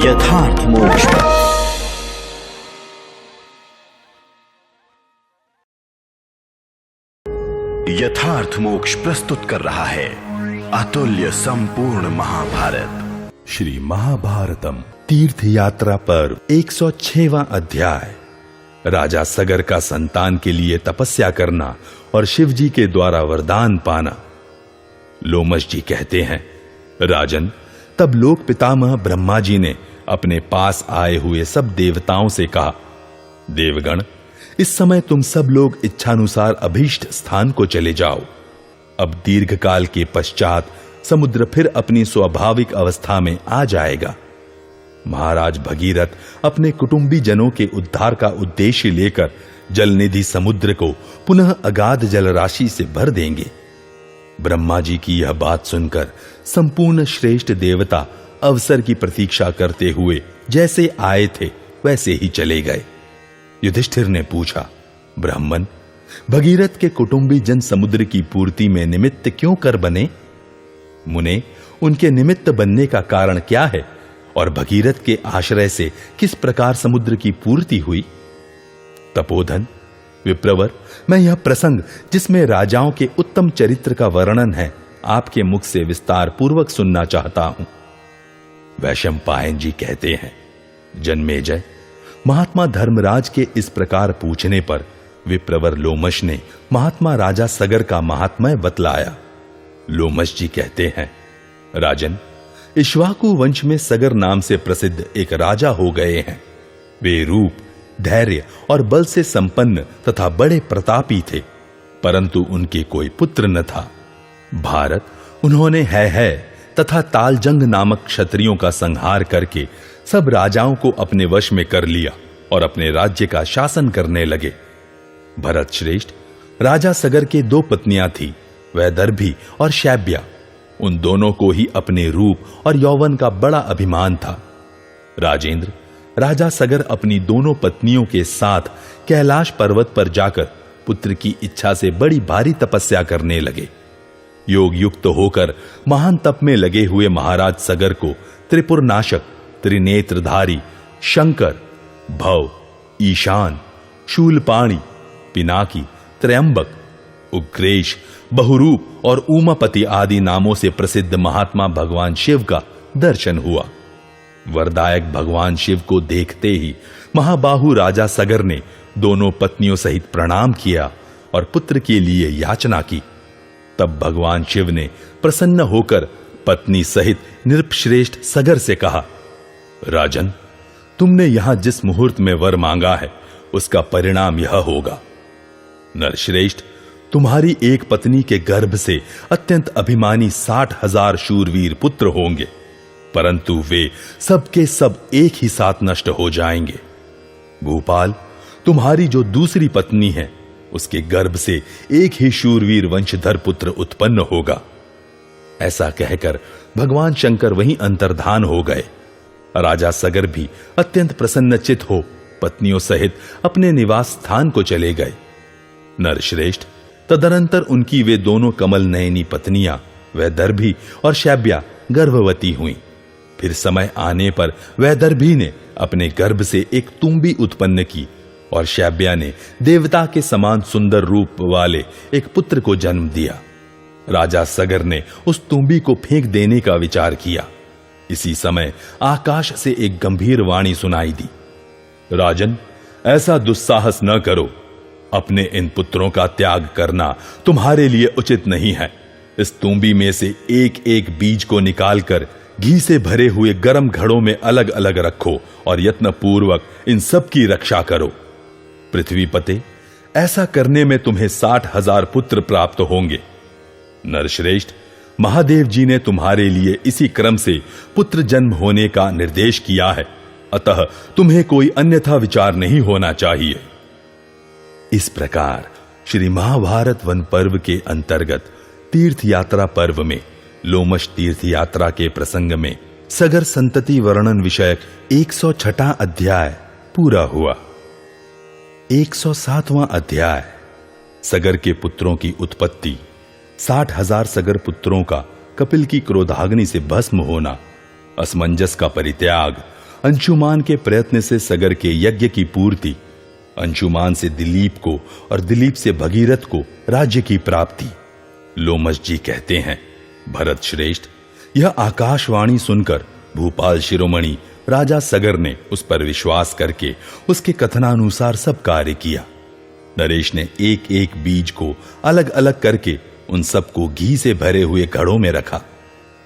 यथार्थ मोक्ष। यथार्थ मोक्ष प्रस्तुत कर रहा है अतुल्य संपूर्ण महाभारत। श्री महाभारतम तीर्थ यात्रा पर्व 106वां अध्याय। राजा सगर का संतान के लिए तपस्या करना और शिव जी के द्वारा वरदान पाना। लोमश जी कहते हैं, राजन, तब लोक पितामह ब्रह्मा जी ने अपने पास आए हुए सब देवताओं से कहा, देवगण, इस समय तुम सब लोग इच्छानुसार अभीष्ट स्थान को चले जाओ। अब दीर्घ काल के पश्चात समुद्र फिर अपनी स्वाभाविक अवस्था में आ जाएगा। महाराज भगीरथ अपने कुटुंबी जनों के उद्धार का उद्देश्य लेकर जलनिधि समुद्र को पुनः अगाध जलराशि से भर देंगे। ब्रह्मा जी की यह बात सुनकर संपूर्ण श्रेष्ठ देवता अवसर की प्रतीक्षा करते हुए जैसे आए थे वैसे ही चले गए। युधिष्ठिर ने पूछा, ब्राह्मण, भगीरथ के कुटुंबी जन समुद्र की पूर्ति में निमित्त क्यों कर बने? मुने, उनके निमित्त बनने का कारण क्या है और भगीरथ के आश्रय से किस प्रकार समुद्र की पूर्ति हुई? तपोधन, विप्रवर, मैं यह प्रसंग जिसमें राजाओं के उत्तम चरित्र का वर्णन है आपके मुख से विस्तार पूर्वक सुनना चाहता हूं। वैशंपायन जी कहते हैं, जन्मेजय, महात्मा धर्मराज के इस प्रकार पूछने पर विप्रवर लोमश ने महात्मा राजा सगर का महात्म्य बतलाया। लोमश जी कहते हैं, राजन, इक्ष्वाकु वंश में सगर नाम से प्रसिद्ध एक राजा हो गए हैं। वे रूप, धैर्य और बल से संपन्न तथा बड़े प्रतापी थे, परंतु उनके कोई पुत्र न था। भारत उन्होंने है तथा तालजंग नामक क्षत्रियों का संहार करके सब राजाओं को अपने वश में कर लिया और अपने राज्य का शासन करने लगे। भरत श्रेष्ठ, राजा सगर के दो पत्नियां थी, वैदर्भी और शैब्या। उन दोनों को ही अपने रूप और यौवन का बड़ा अभिमान था। राजेंद्र, राजा सगर अपनी दोनों पत्नियों के साथ कैलाश पर्वत पर जाकर पुत्र की इच्छा से बड़ी भारी तपस्या करने लगे। योग युक्त होकर महान तप में लगे हुए महाराज सगर को त्रिपुर नाशक, त्रिनेत्रधारी, शंकर, भव, ईशान, शूलपाणी, पिनाकी, त्रयंबक, उग्रेश, बहुरूप और उमापति आदि नामों से प्रसिद्ध महात्मा भगवान शिव का दर्शन हुआ। वरदायक भगवान शिव को देखते ही महाबाहु राजा सगर ने दोनों पत्नियों सहित प्रणाम किया और पुत्र के लिए याचना की। तब भगवान शिव ने प्रसन्न होकर पत्नी सहित नृपश्रेष्ठ सगर से कहा, राजन, तुमने यहां जिस मुहूर्त में वर मांगा है उसका परिणाम यह होगा। नरश्रेष्ठ, तुम्हारी एक पत्नी के गर्भ से अत्यंत अभिमानी 60,000 शूरवीर पुत्र होंगे, परंतु वे सबके सब एक ही साथ नष्ट हो जाएंगे। भूपाल, तुम्हारी जो दूसरी पत्नी है उसके गर्भ से एक ही शूरवीर वंशधर पुत्र उत्पन्न होगा। ऐसा कहकर भगवान शंकर वहीं अंतर्धान हो गए। राजा सगर भी अत्यंत प्रसन्नचित हो पत्नियों सहित अपने निवास स्थान को चले गए। नरश्रेष्ठ, तदनंतर उनकी वे दोनों कमल नयनी पत्नियां वैदर्भी और शैब्या गर्भवती हुईं। फिर समय आने पर वैदर्भी ने अपने गर्भ से एक तुम्बी उत्पन्न की और शैब्या ने देवता के समान सुंदर रूप वाले एक पुत्र को जन्म दिया। राजा सगर ने उस तुम्बी को फेंक देने का विचार किया। इसी समय आकाश से एक गंभीर वाणी सुनाई दी, राजन, ऐसा दुस्साहस न करो। अपने इन पुत्रों का त्याग करना तुम्हारे लिए उचित नहीं है। इस तुम्बी में से एक एक बीज को निकालकर घी से भरे हुए गर्म घड़ों में अलग अलग रखो और यत्न पूर्वक इन सब की रक्षा करो। पृथ्वीपते, ऐसा करने में तुम्हें 60,000 पुत्र प्राप्त होंगे। नरश्रेष्ठ, महादेव जी ने तुम्हारे लिए इसी क्रम से पुत्र जन्म होने का निर्देश किया है, अतः तुम्हें कोई अन्यथा विचार नहीं होना चाहिए। इस प्रकार श्री महाभारत वन पर्व के अंतर्गत तीर्थ यात्रा पर्व में लोमश तीर्थ यात्रा के प्रसंग में सगर संतति वर्णन विषयक 106वां अध्याय पूरा हुआ। 107वां अध्याय, सगर के पुत्रों की उत्पत्ति। 60,000 सगर पुत्रों का कपिल की क्रोधाग्नि से भस्म होना, असमंजस का परित्याग, अंशुमान के प्रयत्न से सगर के यज्ञ की पूर्ति, अंशुमान से दिलीप को और दिलीप से भगीरथ को राज्य की प्राप्ति। लोमश जी कहते हैं, भरत श्रेष्ठ, यह आकाशवाणी सुनकर भूपाल शिरोमणि राजा सगर ने उस पर विश्वास करके उसके कथनानुसार सब कार्य किया। नरेश ने एक एक बीज को अलग अलग करके उन सबको घी से भरे हुए घड़ों में रखा।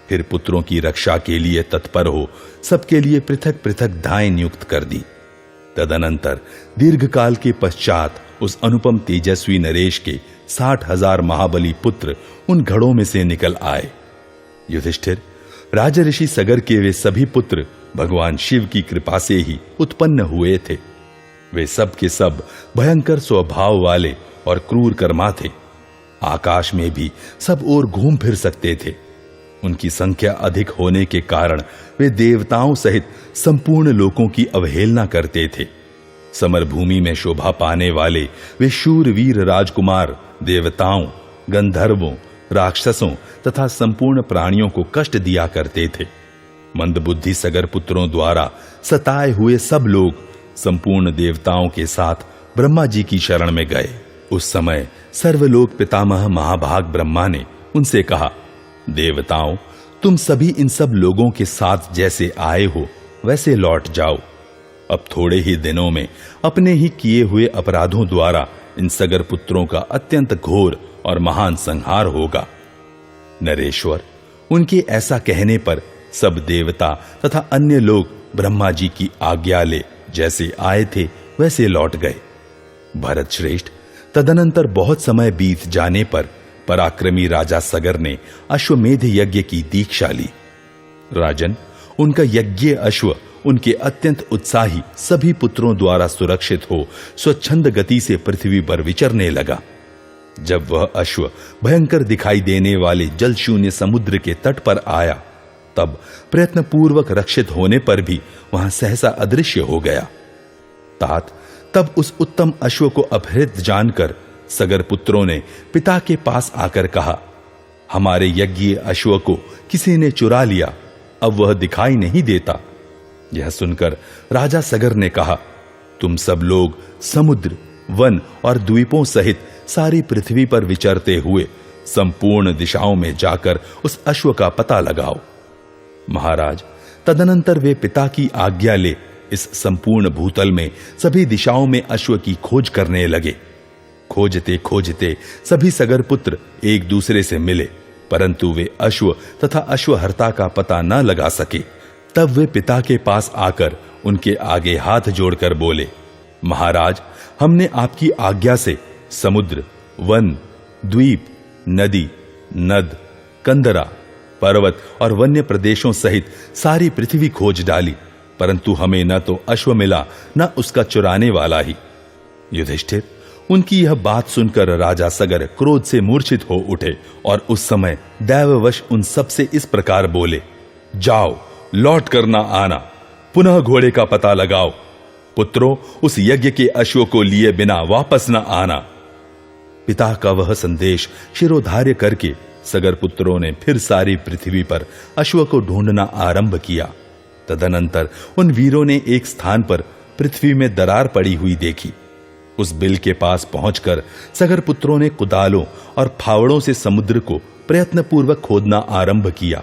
फिर पुत्रों की रक्षा के लिए तत्पर हो सबके लिए पृथक पृथक धाएं नियुक्त कर दी। तदनंतर दीर्घकाल के पश्चात उस अनुपम तेजस्वी नरेश के 60,000 महाबली पुत्र उन घड़ों में से निकल आए। युधिष्ठिर, राजऋषि सगर के वे सभी पुत्र भगवान शिव की कृपा से ही उत्पन्न हुए थे। वे सब के सब भयंकर स्वभाव वाले और क्रूर कर्मा थे। आकाश में भी सब ओर घूम फिर सकते थे। उनकी संख्या अधिक होने के कारण वे देवताओं सहित संपूर्ण लोकों की अवहेलना करते थे। समर भूमि में शोभा पाने वाले वे शूरवीर राजकुमार देवताओं, गंधर्वों, राक्षसों तथा संपूर्ण प्राणियों को कष्ट दिया करते थे। मंदबुद्धि सगर पुत्रों द्वारा सताए हुए सब लोग संपूर्ण देवताओं के साथ ब्रह्मा जी की शरण में गए। उस समय सर्वलोक पितामह महाभाग ब्रह्मा ने उनसे कहा, देवताओं, तुम सभी इन सब लोगों के साथ जैसे आए हो वैसे लौट जाओ। अब थोड़े ही दिनों में अपने ही किए हुए अपराधों द्वारा इन सगर पुत्रों का अत्यंत घोर और महान संहार होगा। नरेश्वर, उनके ऐसा कहने पर सब देवता तथा अन्य लोग ब्रह्मा जी की आज्ञा ले जैसे आए थे वैसे लौट गए। भरत श्रेष्ठ, तदनंतर बहुत समय बीत जाने पर पराक्रमी राजा सगर ने अश्वमेध यज्ञ की दीक्षा ली। राजन, उनका यज्ञ अश्व उनके अत्यंत उत्साही सभी पुत्रों द्वारा सुरक्षित हो स्वच्छंद गति से पृथ्वी पर विचरने लगा। जब वह अश्व भयंकर दिखाई देने वाले जल शून्य समुद्र के तट पर आया, तब प्रयत्न पूर्वक रक्षित होने पर भी वहां सहसा अदृश्य हो गया। तात, तब उस उत्तम अश्व को अपहृत जानकर सगर पुत्रों ने पिता के पास आकर कहा, हमारे यज्ञ अश्व को किसी ने चुरा लिया, अब वह दिखाई नहीं देता। यह सुनकर राजा सगर ने कहा, तुम सब लोग समुद्र, वन और द्वीपों सहित सारी पृथ्वी पर विचरते हुए संपूर्ण दिशाओं में जाकर उस अश्व का पता लगाओ। महाराज, तदनंतर वे पिता की आज्ञा ले इस संपूर्ण भूतल में सभी दिशाओं में अश्व की खोज करने लगे। खोजते खोजते सभी सगर पुत्र एक दूसरे से मिले, परंतु वे अश्व तथा अश्वहर्ता का पता न लगा सके। तब वे पिता के पास आकर उनके आगे हाथ जोड़कर बोले, महाराज, हमने आपकी आज्ञा से समुद्र, वन, द्वीप, नदी, नद, कंदरा, पर्वत और वन्य प्रदेशों सहित सारी पृथ्वी खोज डाली, परंतु हमें न तो अश्व मिला न उसका चुराने वाला ही। युधिष्ठिर, उनकी यह बात सुनकर राजा सगर क्रोध से मूर्छित हो उठे और उस समय दैववश उन सब से इस प्रकार बोले, जाओ, लौट कर न आना, पुनः घोड़े का पता लगाओ। पुत्रों, उस यज्ञ के अश्व को लिए बिना वापस न आना। पिता का वह संदेश शिरोधार्य करके सगर पुत्रों ने फिर सारी पृथ्वी पर अश्व को ढूंढना आरंभ किया। तदनंतर उन वीरों ने एक स्थान पर पृथ्वी में दरार पड़ी हुई देखी। उस बिल के पास पहुंचकर सगर पुत्रों ने कुदालों और फावड़ों से समुद्र को प्रयत्नपूर्वक खोदना आरंभ किया।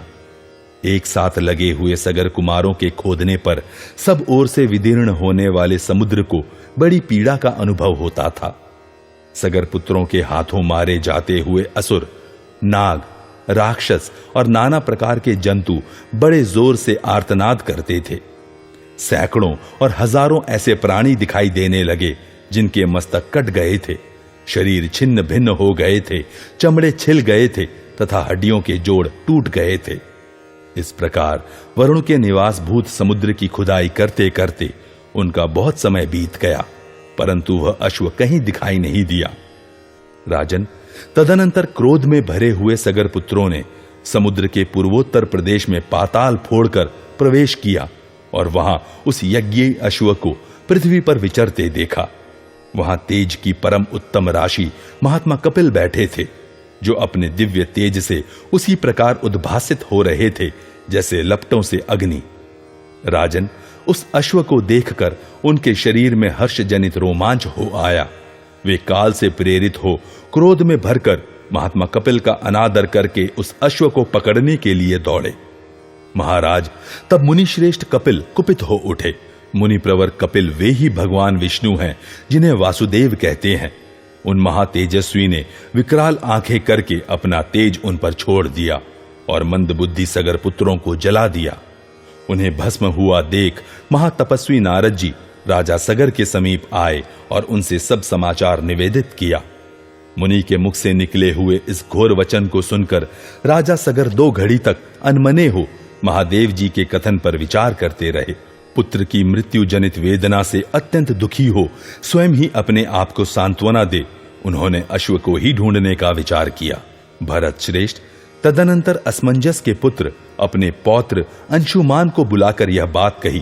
एक साथ लगे हुए सगर कुमारों के खोदने पर सब ओर से विदीर्ण होने वाले समुद्र को बड़ी पीड़ा का अनुभव होता था। सगर पुत्रों के हाथों मारे जाते हुए असुर, नाग, राक्षस और नाना प्रकार के जंतु बड़े जोर से आर्तनाद करते थे। सैकड़ों और हजारों ऐसे प्राणी दिखाई देने लगे जिनके मस्तक कट गए थे, शरीर छिन्न भिन्न हो गए थे, चमड़े छिल गए थे तथा हड्डियों के जोड़ टूट गए थे। इस प्रकार वरुण के निवास भूत समुद्र की खुदाई करते करते उनका बहुत समय बीत गया, परंतु वह अश्व कहीं दिखाई नहीं दिया। राजन, तदनंतर क्रोध में भरे हुए सगर पुत्रों ने समुद्र के पूर्वोत्तर प्रदेश में पाताल फोड़कर प्रवेश किया और वहां उस यज्ञ अश्व को पृथ्वी पर विचरते देखा। वहां तेज की परम उत्तम राशि महात्मा कपिल बैठे थे, जो अपने दिव्य तेज से उसी प्रकार उद्भासित हो रहे थे जैसे लपटों से अग्नि। राजन, उस अश्व को देखकर उनके शरीर में हर्ष जनित रोमांच हो आया। वे काल से प्रेरित हो क्रोध में भरकर महात्मा कपिल का अनादर करके उस अश्व को पकड़ने के लिए दौड़े। महाराज, तब मुनि श्रेष्ठ कपिल कुपित हो उठे। मुनि प्रवर कपिल वे ही भगवान विष्णु हैं जिन्हें वासुदेव कहते हैं। उन महातेजस्वी ने विकराल आंखें करके अपना तेज उन पर छोड़ दिया और मंदबुद्धि सगर पुत्रों को जला दिया। उन्हें भस्म हुआ देख महातपस्वी नारद जी राजा सगर के समीप आए और उनसे सब समाचार निवेदित किया। मुनि के मुख से निकले हुए इस घोर वचन को सुनकर राजा सगर 2 घड़ी तक अनमने हो महादेव जी के कथन पर विचार करते रहे। पुत्र की मृत्यु जनित वेदना से अत्यंत दुखी हो स्वयं ही अपने आप को सांत्वना दे उन्होंने अश्व को ही ढूंढने का विचार किया। भरत श्रेष्ठ तदनंतर असमंजस के पुत्र अपने पौत्र अंशुमान को बुलाकर यह बात कही,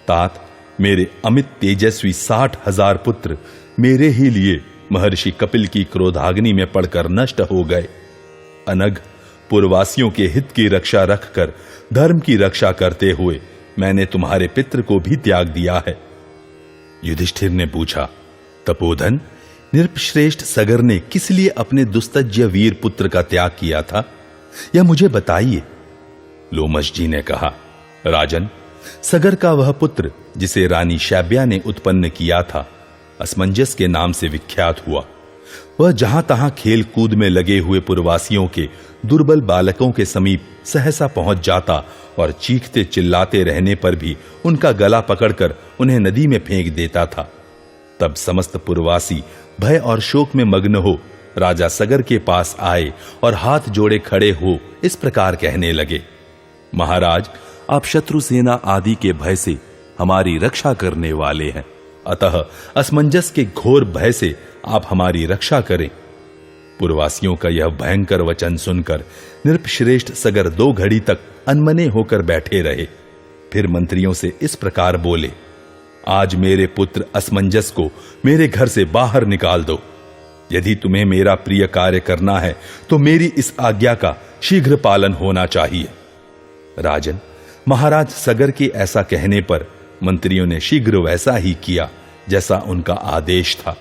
तात, मेरे अमित तेजस्वी 60,000 पुत्र मेरे ही लिए महर्षि कपिल की क्रोधाग्नि में पड़कर नष्ट हो गए। अनग, पूर्ववासियों के हित की रक्षा रखकर धर्म की रक्षा करते हुए मैंने तुम्हारे पितृ को भी त्याग दिया है। युधिष्ठिर ने पूछा, तपोधन, नृपश्रेष्ठ सगर ने किस लिए अपने दुस्तज्य वीर पुत्र का त्याग किया था, यह मुझे बताइए। लोमश जी ने कहा, राजन, सगर का वह पुत्र जिसे रानी शैब्या ने उत्पन्न किया था असमंजस के नाम से विख्यात हुआ। वह जहां तहां खेल कूद में लगे हुए पुरवासियों के दुर्बल बालकों के समीप सहसा पहुंच जाता और चीखते चिल्लाते रहने पर भी उनका गला पकड़कर उन्हें नदी में फेंक देता था। तब समस्त पुरवासी भय और शोक में मग्न हो राजा सगर के पास आए और हाथ जोड़े खड़े हो इस प्रकार कहने लगे, महाराज, आप शत्रु सेना आदि के भय से हमारी रक्षा करने वाले हैं, अतः असमंजस के घोर भय से आप हमारी रक्षा करें। पुरवासियों का यह भयंकर वचन सुनकर नृपश्रेष्ठ सगर 2 घड़ी तक अनमने होकर बैठे रहे। फिर मंत्रियों से इस प्रकार बोले, आज मेरे पुत्र असमंजस को मेरे घर से बाहर निकाल दो। यदि तुम्हें मेरा प्रिय कार्य करना है तो मेरी इस आज्ञा का शीघ्र पालन होना चाहिए। राजन, महाराज सगर के ऐसा कहने पर मंत्रियों ने शीघ्र वैसा ही किया जैसा उनका आदेश था।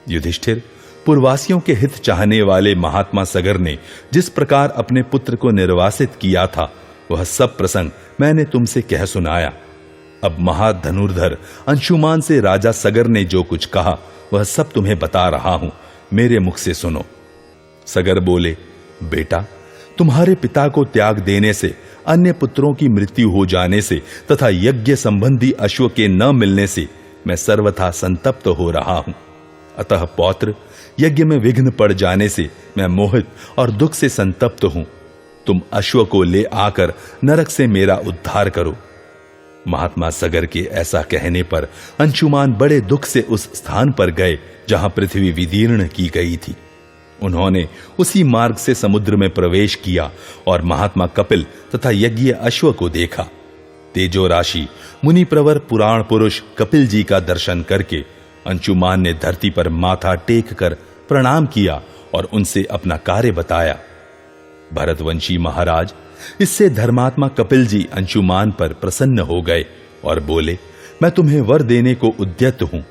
युधिष्ठिर, पुरवासियों के हित चाहने वाले महात्मा सगर ने जिस प्रकार अपने पुत्र को निर्वासित किया था वह सब प्रसंग मैंने तुमसे कह सुनाया। अब महाधनुर्धर अंशुमान से राजा सगर ने जो कुछ कहा वह सब तुम्हें बता रहा हूं, मेरे मुख से सुनो। सगर बोले, बेटा, तुम्हारे पिता को त्याग देने से, अन्य पुत्रों की मृत्यु हो जाने से तथा यज्ञ संबंधी अश्व के न मिलने से मैं सर्वथा संतप्त हो रहा हूं। अतः पौत्र, यज्ञ में विघ्न पड़ जाने से मैं मोहित और दुख से संतप्त हूं। तुम अश्व को ले आकर नरक से मेरा उद्धार करो। महात्मा सगर के ऐसा कहने पर अंशुमान बड़े दुख से उस स्थान पर गए जहां पृथ्वी विदीर्ण की गई थी। उन्होंने उसी मार्ग से समुद्र में प्रवेश किया और महात्मा कपिल तथा यज्ञ अश्व को देखा। तेजो राशि मुनि प्रवर पुराण पुरुष कपिल जी का दर्शन करके अंशुमान ने धरती पर माथा टेक कर प्रणाम किया और उनसे अपना कार्य बताया। भरतवंशी महाराज, इससे धर्मात्मा कपिल जी अंशुमान पर प्रसन्न हो गए और बोले, मैं तुम्हें वर देने को उद्यत हूं।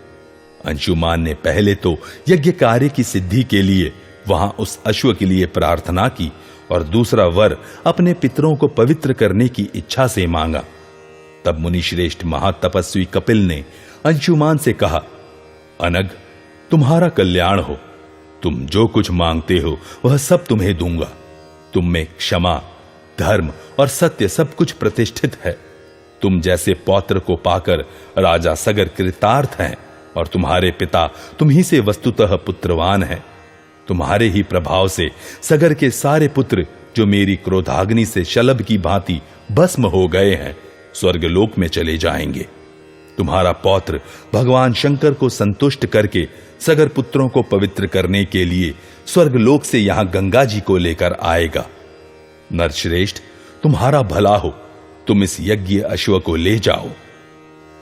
अंशुमान ने पहले तो यज्ञ कार्य की सिद्धि के लिए वहां उस अश्व के लिए प्रार्थना की और दूसरा वर अपने पितरों को पवित्र करने की इच्छा से मांगा। तब मुनिश्रेष्ठ महातपस्वी कपिल ने अंशुमान से कहा, अनग, तुम्हारा कल्याण हो। तुम जो कुछ मांगते हो वह सब तुम्हें दूंगा। तुम में क्षमा, धर्म और सत्य सब कुछ प्रतिष्ठित है। तुम जैसे पौत्र को पाकर राजा सगर कृतार्थ हैं और तुम्हारे पिता तुम्ही से वस्तुतः पुत्रवान हैं। तुम्हारे ही प्रभाव से सगर के सारे पुत्र जो मेरी क्रोधाग्नि से शलभ की भांति भस्म हो गए हैं स्वर्गलोक में चले जाएंगे। तुम्हारा पौत्र भगवान शंकर को संतुष्ट करके सगर पुत्रों को पवित्र करने के लिए स्वर्गलोक से यहां गंगा जी को लेकर आएगा। नरश्रेष्ठ, तुम्हारा भला हो, तुम इस यज्ञ अश्व को ले जाओ।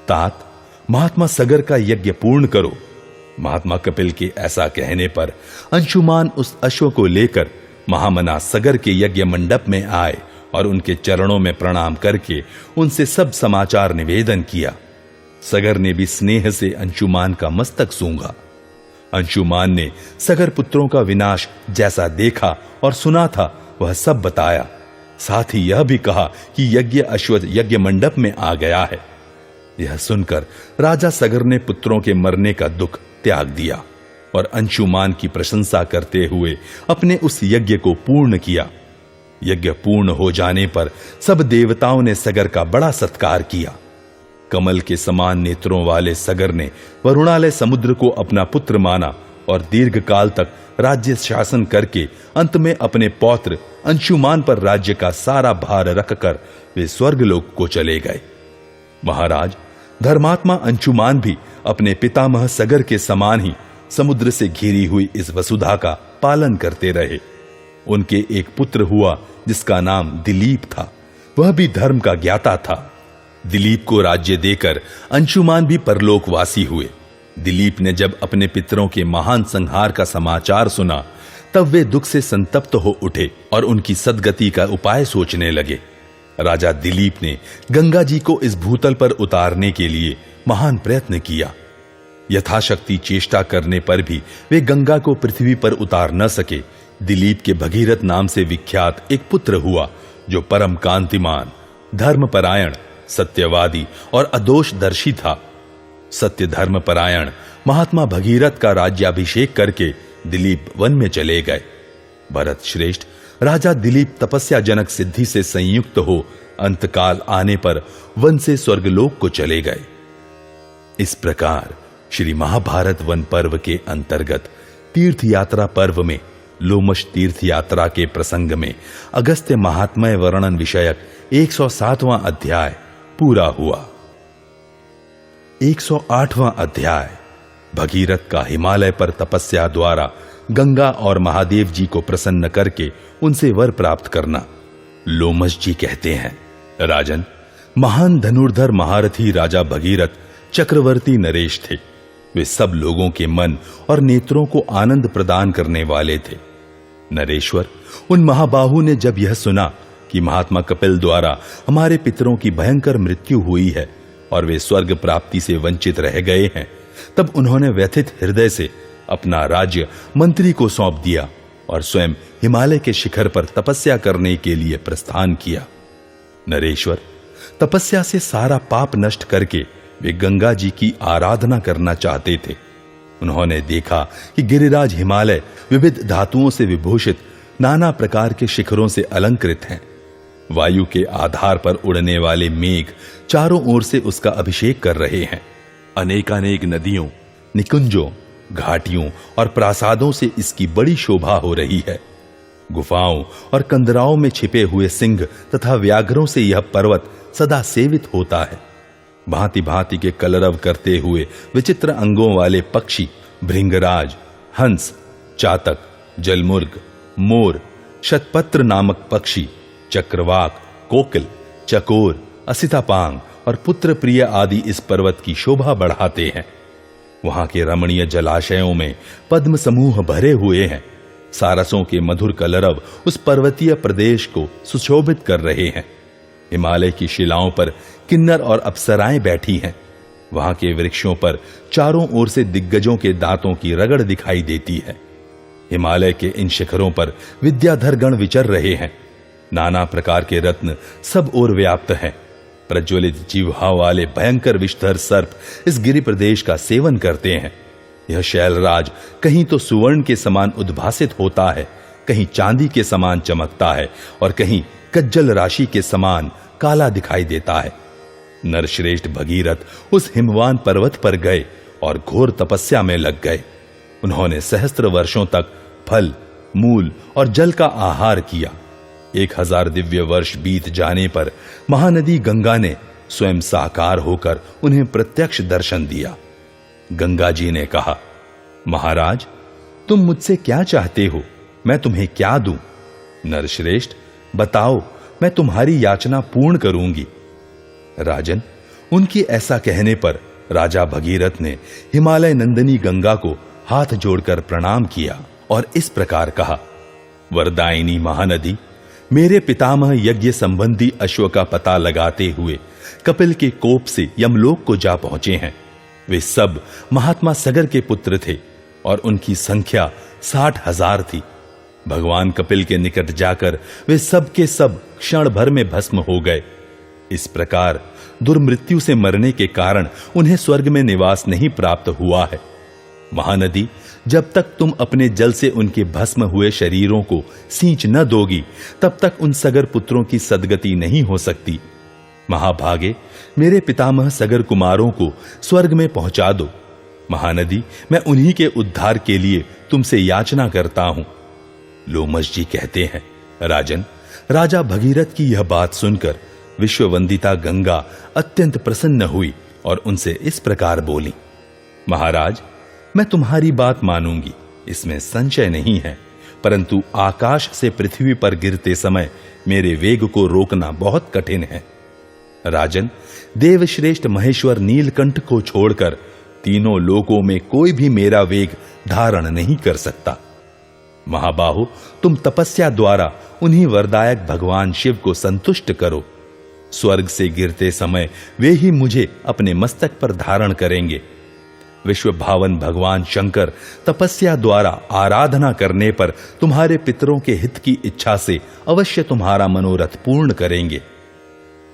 तात, महात्मा सगर का यज्ञ पूर्ण करो। महात्मा कपिल के ऐसा कहने पर अंशुमान उस अश्व को लेकर महामना सगर के यज्ञ मंडप में आए और उनके चरणों में प्रणाम करके उनसे सब समाचार निवेदन किया। सगर ने भी स्नेह से अंशुमान का मस्तक सूंघा। अंशुमान ने सगर पुत्रों का विनाश जैसा देखा और सुना था वह सब बताया। साथ ही यह भी कहा कि यज्ञ अश्वत्थ यज्ञ मंडप में आ गया है। यह सुनकर राजा सगर ने पुत्रों के मरने का दुख त्याग दिया और अंशुमान की प्रशंसा करते हुए अपने उस यज्ञ को पूर्ण किया। यज्ञ पूर्ण हो जाने पर सब देवताओं ने सगर का बड़ा सत्कार किया। कमल के समान नेत्रों वाले सगर ने वरुणालय समुद्र को अपना पुत्र माना और दीर्घ काल तक राज्य शासन करके अंत में अपने पौत्र अंशुमान पर राज्य का सारा भार रखकर वे स्वर्गलोक को चले गए। महाराज, धर्मात्मा अंशुमान भी अपने पितामह सगर के समान ही समुद्र से घिरी हुई इस वसुधा का पालन करते रहे। उनके एक पुत्र हुआ जिसका नाम दिलीप था। वह भी धर्म का ज्ञाता था। दिलीप को राज्य देकर अंशुमान भी परलोकवासी हुए। दिलीप ने जब अपने पितरों के महान संहार का समाचार सुना तब वे दुख से संतप्त हो उठे और उनकी सद्गति का उपाय सोचने लगे। राजा दिलीप ने गंगा जी को इस भूतल पर उतारने के लिए महान प्रयत्न किया। यथाशक्ति चेष्टा करने पर भी वे गंगा को पृथ्वी पर उतार न सके। दिलीप के भगीरथ नाम से विख्यात एक पुत्र हुआ जो परम कांतिमान, धर्मपरायण, सत्यवादी और अदोषदर्शी था। सत्य धर्म परायण महात्मा भगीरथ का राज्याभिषेक करके दिलीप वन में चले गए। भरत श्रेष्ठ, राजा दिलीप तपस्या जनक सिद्धि से संयुक्त हो अंतकाल आने पर वन से स्वर्गलोक को चले गए। इस प्रकार श्री महाभारत वन पर्व के अंतर्गत तीर्थ यात्रा पर्व में लोमश तीर्थ यात्रा के प्रसंग में अगस्त्य महात्म्य वर्णन विषयक 107वां अध्याय पूरा हुआ। 108वां अध्याय भगीरथ का हिमालय पर तपस्या द्वारा गंगा और महादेव जी को प्रसन्न करके उनसे वर प्राप्त करना। लोमश जी कहते हैं, राजन, महान धनुर्धर महारथी राजा भगीरथ चक्रवर्ती नरेश थे। वे सब लोगों के मन और नेत्रों को आनंद प्रदान करने वाले थे। नरेश्वर, उन महाबाहु ने जब यह सुना कि महात्मा कपिल द्वारा हमारे पितरों की भयंकर मृत्यु हुई है और वे स्वर्ग प्राप्ति से वंचित रह गए हैं, तब उन्होंने व्यथित हृदय से अपना राज्य मंत्री को सौंप दिया और स्वयं हिमालय के शिखर पर तपस्या करने के लिए प्रस्थान किया। नरेश्वर, तपस्या से सारा पाप नष्ट करके वे गंगा जी की आराधना करना चाहते थे। उन्होंने देखा कि गिरिराज हिमालय विविध धातुओं से विभूषित नाना प्रकार के शिखरों से अलंकृत हैं। वायु के आधार पर उड़ने वाले मेघ चारों ओर से उसका अभिषेक कर रहे हैं। अनेकानेक नदियों, निकुंजों, घाटियों और प्रासादों से इसकी बड़ी शोभा हो रही है। गुफाओं और कंदराओं में छिपे हुए सिंह तथा व्याघ्रों से यह पर्वत सदा सेवित होता है। भांति भांति के कलरव करते हुए विचित्र अंगों वाले पक्षी, भृंगराज, हंस, चातक, जलमुर्ग, मोर, शतपत्र नामक पक्षी, चक्रवाक, कोकिल, चकोर, असितापांग और पुत्र प्रिय आदि इस पर्वत की शोभा बढ़ाते हैं। वहां के रमणीय जलाशयों में पद्म समूह भरे हुए हैं। सारसों के मधुर कलरव उस पर्वतीय प्रदेश को सुशोभित कर रहे हैं। हिमालय की शिलाओं पर किन्नर और अप्सराएं बैठी हैं। वहां के वृक्षों पर चारों ओर से दिग्गजों के दांतों की रगड़ दिखाई देती है। हिमालय के इन शिखरों पर विद्याधर गण विचर रहे हैं। नाना प्रकार के रत्न सब ओर व्याप्त हैं। प्रज्वलित जिह्वा वाले भयंकर विषधर सर्प इस गिरि प्रदेश का सेवन करते हैं। यह शैलराज कहीं तो सुवर्ण के समान उद्भासित होता है, कहीं चांदी के समान चमकता है और कहीं कज्जल राशि के समान काला दिखाई देता है। नरश्रेष्ठ भगीरथ उस हिमवान पर्वत पर गए और घोर तपस्या में लग गए। उन्होंने सहस्त्र वर्षों तक फल, मूल और जल का आहार किया। 1000 दिव्य वर्ष बीत जाने पर महानदी गंगा ने स्वयं साकार होकर उन्हें प्रत्यक्ष दर्शन दिया। गंगा जी ने कहा, महाराज, तुम मुझसे क्या चाहते हो? मैं तुम्हें क्या दूं? नरश्रेष्ठ, बताओ, मैं तुम्हारी याचना पूर्ण करूंगी। राजन, उनके ऐसा कहने पर राजा भगीरथ ने हिमालय नंदिनी गंगा को हाथ जोड़कर प्रणाम किया और इस प्रकार कहा, वरदायिनी महानदी, मेरे पितामह यज्ञ संबंधी अश्व का पता लगाते हुए कपिल के कोप से यमलोक को जा पहुंचे हैं। वे सब महात्मा सगर के पुत्र थे और उनकी संख्या 60,000 थी। भगवान कपिल के निकट जाकर वे सब के सब क्षण भर में भस्म हो गए। इस प्रकार दुर्मृत्यु से मरने के कारण उन्हें स्वर्ग में निवास नहीं प्राप्त हुआ है। महानदी, जब तक तुम अपने जल से उनके भस्म हुए शरीरों को सींच न दोगी, तब तक उन सगर पुत्रों की सद्गति नहीं हो सकती। महाभागे, मेरे पितामह सगर कुमारों को स्वर्ग में पहुंचा दो। महानदी, मैं उन्हीं के उद्धार के लिए तुमसे याचना करता हूं। लोमश जी कहते हैं, राजन, राजा भगीरथ की यह बात सुनकर विश्ववंदिता गंगा अत्यंत प्रसन्न हुई और उनसे इस प्रकार बोली, महाराज, मैं तुम्हारी बात मानूंगी, इसमें संशय नहीं है, परंतु आकाश से पृथ्वी पर गिरते समय मेरे वेग को रोकना बहुत कठिन है। राजन, देवश्रेष्ठ महेश्वर नीलकंठ को छोड़कर तीनों लोकों में कोई भी मेरा वेग धारण नहीं कर सकता। महाबाहो, तुम तपस्या द्वारा उन्हीं वरदायक भगवान शिव को संतुष्ट करो। स्वर्ग से गिरते समय वे ही मुझे अपने मस्तक पर धारण करेंगे। विश्व भावन भगवान शंकर तपस्या द्वारा आराधना करने पर तुम्हारे पितरों के हित की इच्छा से अवश्य तुम्हारा मनोरथ पूर्ण करेंगे।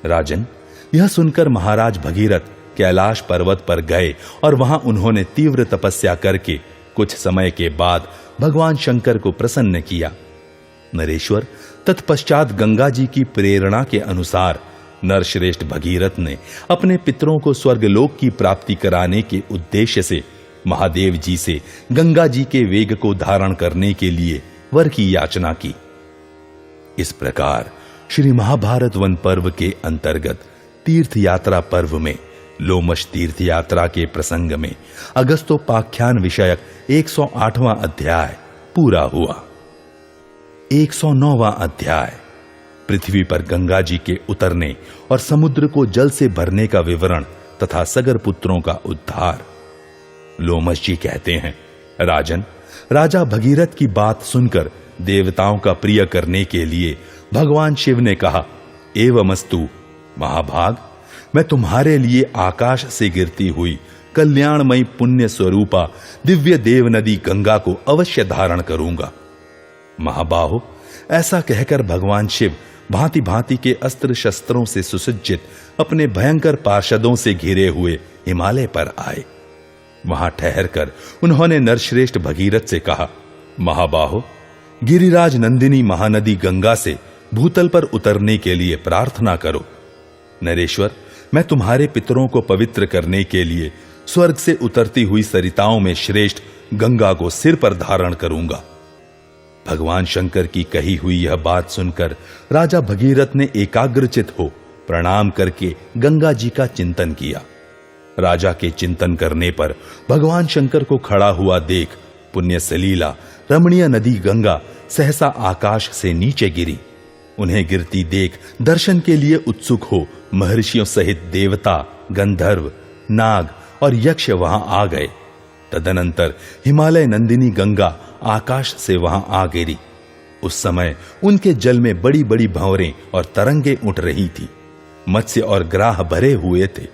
राजन, यह सुनकर महाराज भगीरथ कैलाश पर्वत पर गए और वहां उन्होंने तीव्र तपस्या करके कुछ समय के बाद भगवान शंकर को प्रसन्न किया। नरेश्वर, तत्पश्चात गंगा जी की प्रेरणा के अनुसार नरश्रेष्ठ भगीरथ ने अपने पितरों को स्वर्गलोक की प्राप्ति कराने के उद्देश्य से महादेव जी से गंगा जी के वेग को धारण करने के लिए वर की याचना की। इस प्रकार श्री महाभारत वन पर्व के अंतर्गत तीर्थ यात्रा पर्व में लोमश तीर्थ यात्रा के प्रसंग में अगस्तोपाख्यान विषयक 108वां अध्याय पूरा हुआ। 109वां अध्याय पृथ्वी पर गंगा जी के उतरने और समुद्र को जल से भरने का विवरण तथा सगर पुत्रों का उद्धार। लोमश जी कहते हैं, राजन, राजा भगीरथ की बात सुनकर देवताओं का प्रिय करने के लिए भगवान शिव ने कहा, एवमस्तु महाभाग, मैं तुम्हारे लिए आकाश से गिरती हुई कल्याणमयी पुण्य स्वरूपा दिव्य देव नदी गंगा को अवश्य धारण करूंगा। महाबाहो, ऐसा कहकर भगवान शिव भांति भांति के अस्त्र शस्त्रों से सुसज्जित अपने भयंकर पार्षदों से घिरे हुए हिमालय पर आए। वहां ठहरकर उन्होंने नरश्रेष्ठ भगीरथ से कहा, महाबाहो, गिरिराज नंदिनी महानदी गंगा से भूतल पर उतरने के लिए प्रार्थना करो। नरेश्वर, मैं तुम्हारे पितरों को पवित्र करने के लिए स्वर्ग से उतरती हुई सरिताओं में श्रेष्ठ गंगा को सिर पर धारण करूंगा। भगवान शंकर की कही हुई यह बात सुनकर राजा भगीरथ ने एकाग्रचित हो प्रणाम करके गंगा जी का चिंतन किया। राजा के चिंतन करने पर भगवान शंकर को खड़ा हुआ देख पुण्य सलीला रमणीय नदी गंगा सहसा आकाश से नीचे गिरी। उन्हें गिरती देख दर्शन के लिए उत्सुक हो महर्षियों सहित देवता, गंधर्व, नाग और यक्ष वहां आ गए। तदनंतर हिमालय नंदिनी गंगा आकाश से वहां आ गिरी। उस समय उनके जल में बड़ी बड़ी भंवरें और तरंगे उठ रही थी। मत्स्य और ग्राह भरे हुए थे।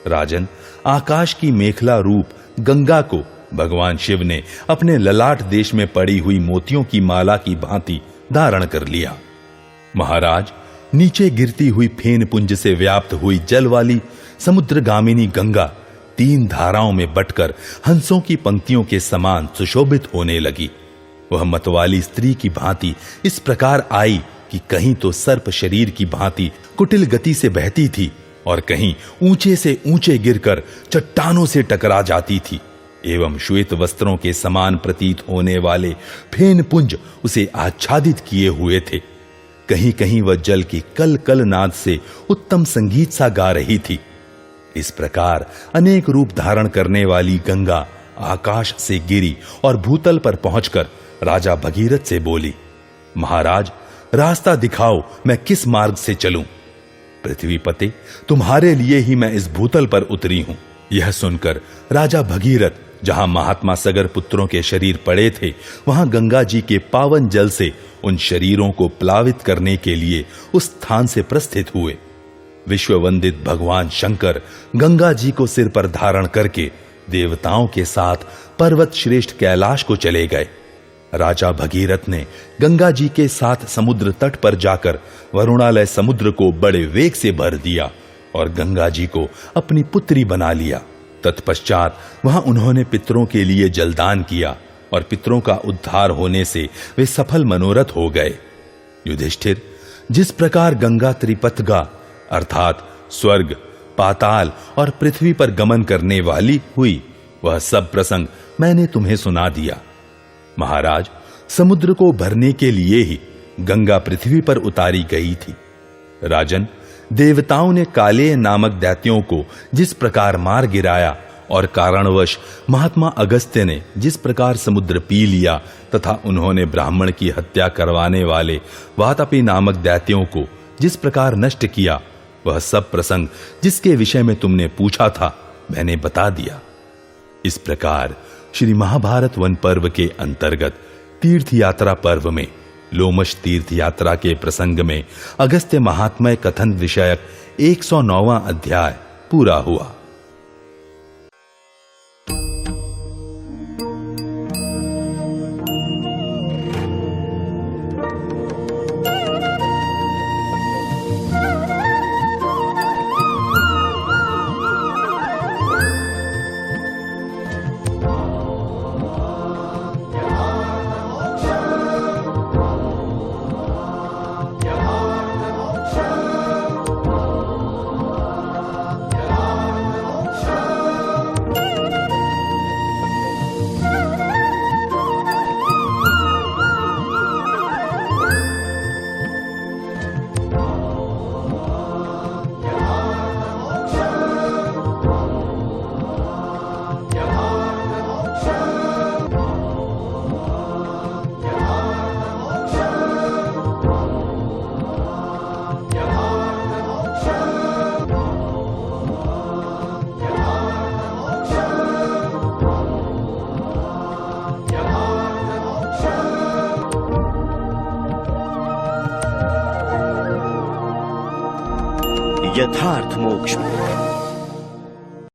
राजन, आकाश की मेखला रूप गंगा को भगवान शिव ने अपने ललाट देश में पड़ी हुई मोतियों की माला की भांति धारण कर लिया। महाराज, नीचे गिरती हुई फेन पुंज से व्याप्त हुई जल वाली समुद्रगामिनी गंगा 3 धाराओं में बटकर हंसों की पंक्तियों के समान सुशोभित होने लगी। वह मतवाली स्त्री की भांति इस प्रकार आई कि कहीं तो सर्प शरीर की भांति कुटिल गति से बहती थी और कहीं ऊंचे से ऊंचे गिरकर चट्टानों से टकरा जाती थी एवं श्वेत वस्त्रों के समान प्रतीत होने वाले फेन पुंज उसे आच्छादित किए हुए थे। कहीं कहीं वह जल की कल कल नाद से उत्तम संगीत सा गा रही थी। इस प्रकार अनेक रूप धारण करने वाली गंगा आकाश से गिरी और भूतल पर पहुंचकर राजा भगीरथ से बोली, महाराज, रास्ता दिखाओ, मैं किस मार्ग से चलूं? पृथ्वीपते, तुम्हारे लिए ही मैं इस भूतल पर उतरी हूं। यह सुनकर राजा भगीरथ जहां महात्मा सगर पुत्रों के शरीर पड़े थे, वहां गंगा जी के पावन जल से उन शरीरों को प्लावित करने के लिए उस स्थान से प्रस्थित हुए। विश्ववंदित भगवान शंकर गंगा जी को सिर पर धारण करके देवताओं के साथ पर्वत श्रेष्ठ कैलाश को चले गए। राजा भगीरथ ने गंगा जी के साथ समुद्र तट पर जाकर वरुणालय समुद्र को बड़े वेग से भर दिया और गंगा जी को अपनी पुत्री बना लिया। तत्पश्चात वहां उन्होंने पितरों के लिए जलदान किया और पितरों का उद्धार होने से वे सफल मनोरथ हो गए। युधिष्ठिर, जिस प्रकार गंगा त्रिपथगा अर्थात स्वर्ग, पाताल और पृथ्वी पर गमन करने वाली हुई, वह सब प्रसंग मैंने तुम्हें सुना दिया। महाराज, समुद्र को भरने के लिए ही गंगा पृथ्वी पर उतारी गई थी। राजन, देवताओं ने कालेय नामक दैत्यों को जिस प्रकार मार गिराया और कारणवश महात्मा अगस्त्य ने जिस प्रकार समुद्र पी लिया तथा उन्होंने ब्राह्मण की हत्या करवाने वाले वातापी नामक दैत्यों को जिस प्रकार नष्ट किया, वह सब प्रसंग जिसके विषय में तुमने पूछा था मैंने बता दिया। इस प्रकार श्री महाभारत वन पर्व के अंतर्गत तीर्थ यात्रा पर्व में लोमश तीर्थ यात्रा के प्रसंग में अगस्त्य महात्म्य कथन विषयक 109वां अध्याय पूरा हुआ। यथार्थ मोक्ष।